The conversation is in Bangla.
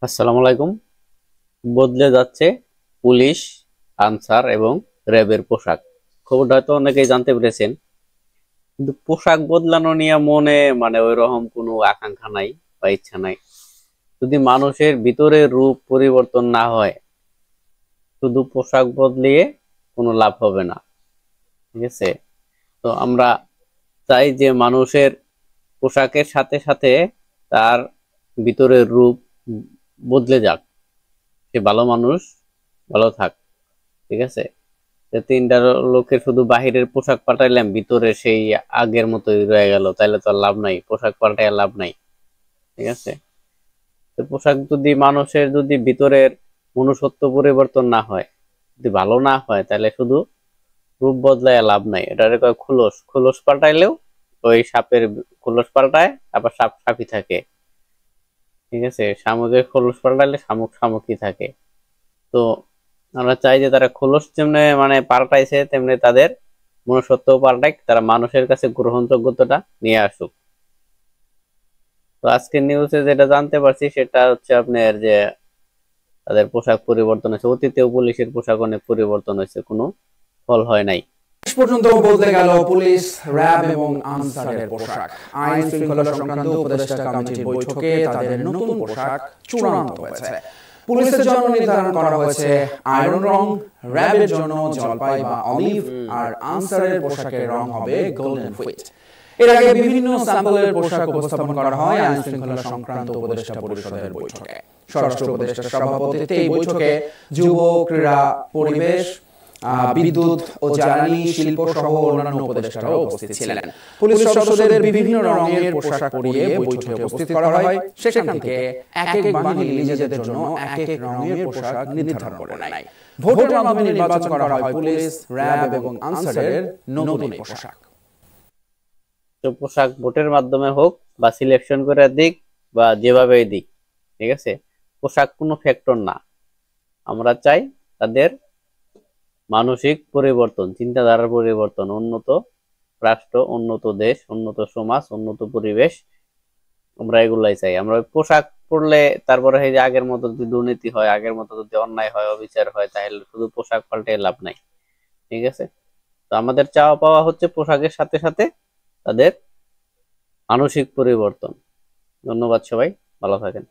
আসসালামু আলাইকুম। বদলে যাচ্ছে পুলিশ, আনসার এবং র্যাবের পোশাক। খবরটা হয়তো অনেকেই জানতে পেরেছেন, কিন্তু পোশাক বদলানো নিয়ে মনে ওই রকম কোনো আকাঙ্ক্ষা নাই বা ইচ্ছা নাই। যদি মানুষের ভিতরের রূপ পরিবর্তন না হয়, শুধু পোশাক বদলিয়ে কোনো লাভ হবে না। ঠিক আছে? তো আমরা চাই যে মানুষের পোশাকের সাথে সাথে তার ভিতরের রূপ বদলে যাক। সে ভালো মানুষ, ভালো থাক। ঠিক আছে? যে তিনটা লোকের শুধু বাহিরের পোশাক পাল্টাইলাম, ভিতরে সেই আগের মতোই রয়ে গেল, তাইলে তো আর লাভ নাই, পোশাক পাল্টায় লাভ নাই। ঠিক আছে? তো পোশাক যদি মানুষের যদি ভিতরের মনুষ্যত্ব পরিবর্তন না হয়, যদি ভালো না হয়, তাহলে শুধু রূপ বদলায় লাভ নাই। এটারে কয় খোলস। খোলস পাল্টাইলেও ওই সাপের খোলস পাল্টায়, আবার সাপ সাপই থাকে। ঠিক আছে? শামুকের খোলস পাল্টাইলে শামুক শামুকই থাকে। তো আমরা চাই যে তারা খোলস যেমনি পাল্টাইছে, তেমনি তাদের মনুষ্যত্ব পাল্টাক, তারা মানুষের কাছে গ্রহণযোগ্যতাটা নিয়ে আসুক। তো আজকের নিউজে যেটা জানতে পারছি সেটা হচ্ছে আপনার যে তাদের পোশাক পরিবর্তন হয়েছে। অতীতেও পুলিশের পোশাক অনেক পরিবর্তন হয়েছে, কোনো ফল হয় নাই। শেষ পর্যন্ত বদলে গেল পুলিশ, র্যাব এবং আনসারের পোশাক। আইন শৃঙ্খলা সংক্রান্ত উপদেষ্টা কমিটির বৈঠকে তাদের নতুন পোশাক চূড়ান্ত হয়েছে। পুলিশের জন্য নির্ধারণ করা হয়েছে আয়রন রং, র্যাবের জন্য জলপাই বা অলিভ, আর আনসারের পোশাকের রং হবে গোল্ডেন হুইট। এর আগে বিভিন্ন স্যাম্পলের পোশাক উপস্থাপন করা হয় আইন শৃঙ্খলা সংক্রান্ত উপদেষ্টা পরিষদের বৈঠকে। স্বরাষ্ট্র উপদেষ্টার সভাপতিত্বে এই বৈঠকে যুব, ক্রীড়া, পরিবেশ, বিদ্যুৎ ও জ্বালানি, শিল্প সহ অন্যান্য উপদেষ্টারাও উপস্থিত ছিলেন। পুলিশ সদস্যদের বিভিন্ন রঙের পোশাক পরিয়ে বৈঠকে উপস্থিত করা হয়। সেখান থেকে এক এক বাহিনী নিজেদের জন্য এক এক রঙের পোশাক নির্ধারণ করে নেয়। ভোটের মাধ্যমে নির্বাচন করা হয় পুলিশ, র্যাব এবং আনসারের নতুন পোশাক। তো পোশাক ভোটের মাধ্যমে হোক বা সিলেকশন করে দিক বা যেভাবে দিক, ঠিক আছে, পোশাক কোনো ফ্যাক্টর না। আমরা চাই তাদের মানসিক পরিবর্তন, চিন্তাধারার পরিবর্তন, উন্নত রাষ্ট্র, উন্নত দেশ, উন্নত সমাজ, উন্নত পরিবেশ। আমরা এগুলাই চাই। আমরা ওই পোশাক পরলে তারপরে এই যে আগের মতো যদি দুর্নীতি হয়, আগের মতো যদি অন্যায় হয়, অবিচার হয়, তাহলে শুধু পোশাক পাল্টে লাভ নাই। ঠিক আছে? তো আমাদের চাওয়া পাওয়া হচ্ছে পোশাকের সাথে সাথে তাদের মানসিক পরিবর্তন। ধন্যবাদ সবাই, ভালো থাকেন।